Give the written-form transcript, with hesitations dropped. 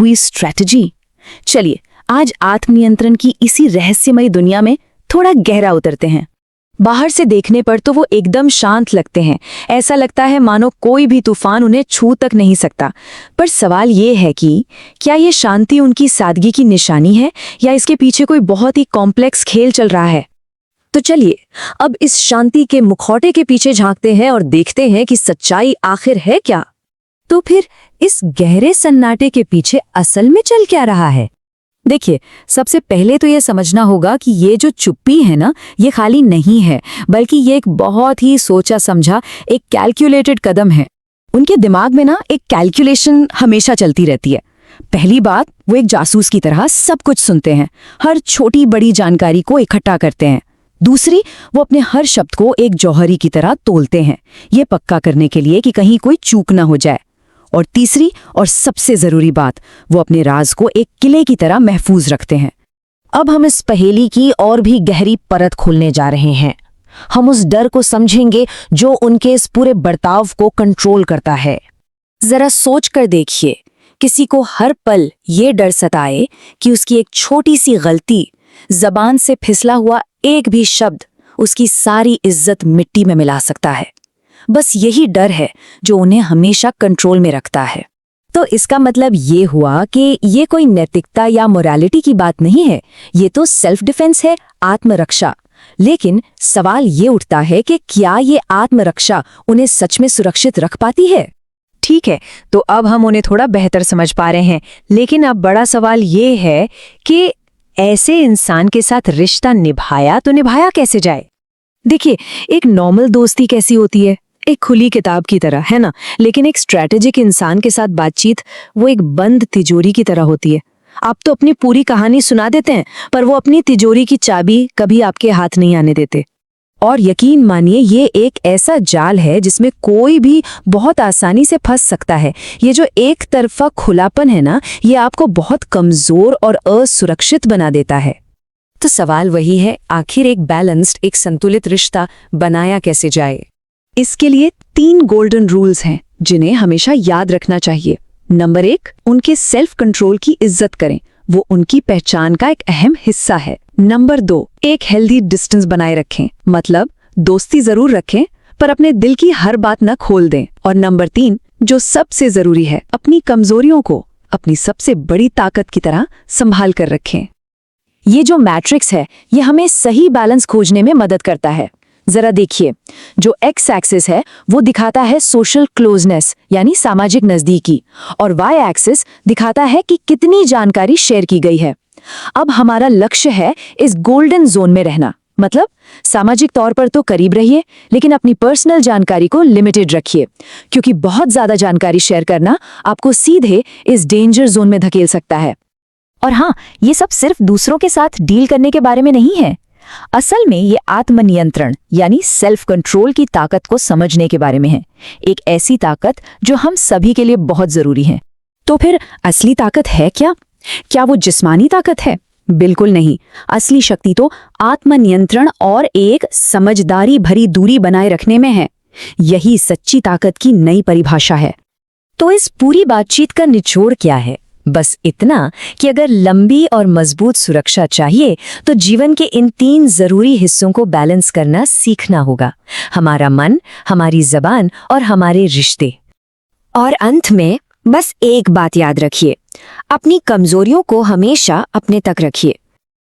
हुई स्ट्रैटेजी। चलिए आज आत्मनियंत्रण की इसी रहस्यमयी दुनिया में थोड़ा गहरा उतरते हैं। बाहर से देखने पर तो वो एकदम शांत लगते हैं, ऐसा लगता है मानो कोई भी तूफान उन्हें छू तक नहीं सकता। पर सवाल ये है कि क्या ये शांति उनकी सादगी की निशानी है या इसके पीछे कोई बहुत ही कॉम्प्लेक्स खेल चल रहा है। तो चलिए अब इस शांति के मुखौटे के पीछे झांकते हैं और देखते हैं कि सच्चाई आखिर है क्या। तो फिर इस गहरे सन्नाटे के पीछे असल में चल क्या रहा है। देखिए, सबसे पहले तो ये समझना होगा कि ये जो चुप्पी है ना, ये खाली नहीं है, बल्कि ये एक बहुत ही सोचा समझा एक कैलकुलेटेड कदम है। उनके दिमाग में ना एक कैलकुलेशन हमेशा चलती रहती है। पहली बात, वो एक जासूस की तरह सब कुछ सुनते हैं, हर छोटी बड़ी जानकारी को इकट्ठा करते हैं। दूसरी, वो अपने हर शब्द को एक जौहरी की तरह तोलते हैं, ये पक्का करने के लिए कि कहीं कोई चूक ना हो जाए। और तीसरी और सबसे जरूरी बात, वो अपने राज को एक किले की तरह महफूज रखते हैं। अब हम इस पहेली की और भी गहरी परत खोलने जा रहे हैं। हम उस डर को समझेंगे जो उनके इस पूरे बर्ताव को कंट्रोल करता है। जरा सोच कर देखिए, किसी को हर पल ये डर सताए कि उसकी एक छोटी सी गलती, जबान से फिसला हुआ एक भी शब्द उसकी सारी इज्जत मिट्टी में मिला सकता है। बस यही डर है जो उन्हें हमेशा कंट्रोल में रखता है। तो इसका मतलब ये हुआ कि ये कोई नैतिकता या मोरालिटी की बात नहीं है, ये तो सेल्फ डिफेंस है, आत्मरक्षा। लेकिन सवाल ये उठता है कि क्या ये आत्मरक्षा उन्हें सच में सुरक्षित रख पाती है। ठीक है, तो अब हम उन्हें थोड़ा बेहतर समझ पा रहे हैं, लेकिन अब बड़ा सवाल ये है कि ऐसे इंसान के साथ रिश्ता निभाया तो निभाया कैसे जाए। देखिए, एक नॉर्मल दोस्ती कैसी होती है, एक खुली किताब की तरह, है ना। लेकिन एक स्ट्रैटेजिक इंसान के साथ बातचीत वो एक बंद तिजोरी की तरह होती है। आप तो अपनी पूरी कहानी सुना देते हैं, पर वो अपनी तिजोरी की चाबी कभी आपके हाथ नहीं आने देते। और यकीन मानिए, ये एक ऐसा जाल है जिसमें कोई भी बहुत आसानी से फंस सकता है। ये जो एक तरफा खुलापन है ना, ये आपको बहुत कमजोर और असुरक्षित बना देता है। तो सवाल वही है, आखिर एक बैलेंस्ड, एक संतुलित रिश्ता बनाया कैसे जाए। इसके लिए 3 गोल्डन रूल्स हैं जिन्हें हमेशा याद रखना चाहिए। नंबर 1, उनके सेल्फ कंट्रोल की इज्जत करें, वो उनकी पहचान का एक अहम हिस्सा है। नंबर 2, एक हेल्दी डिस्टेंस बनाए रखें, मतलब दोस्ती जरूर रखें पर अपने दिल की हर बात न खोल दें। और नंबर 3, जो सबसे जरूरी है, अपनी कमजोरियों को अपनी सबसे बड़ी ताकत की तरह संभाल कर रखें। ये जो मैट्रिक्स है, ये हमें सही बैलेंस खोजने में मदद करता है। जरा देखिए, जो एक्स एक्सिस है वो दिखाता है सोशल क्लोजनेस यानी सामाजिक नजदीकी, और वाई एक्सिस दिखाता है कि कितनी जानकारी शेयर की गई है। अब हमारा लक्ष्य है इस गोल्डन जोन में रहना, मतलब सामाजिक तौर पर तो करीब रहिए, लेकिन अपनी पर्सनल जानकारी को लिमिटेड रखिए, क्योंकि बहुत ज्यादा जानकारी शेयर करना आपको सीधे इस डेंजर जोन में धकेल सकता है। और हाँ, ये सब सिर्फ दूसरों के साथ डील करने के बारे में नहीं है। असल में ये आत्मनियंत्रण यानी सेल्फ कंट्रोल की ताकत को समझने के बारे में है, एक ऐसी ताकत जो हम सभी के लिए बहुत जरूरी है। तो फिर असली ताकत है क्या? क्या वो जिस्मानी ताकत है? बिल्कुल नहीं। असली शक्ति तो आत्मनियंत्रण और एक समझदारी भरी दूरी बनाए रखने में है। यही सच्ची ताकत की नई परिभाषा है। तो इस पूरी बातचीत का निचोड़ क्या है? बस इतना कि अगर लंबी और मजबूत सुरक्षा चाहिए तो जीवन के इन 3 जरूरी हिस्सों को बैलेंस करना सीखना होगा, हमारा मन, हमारी जबान और हमारे रिश्ते। और अंत में बस एक बात याद रखिए, अपनी कमजोरियों को हमेशा अपने तक रखिए।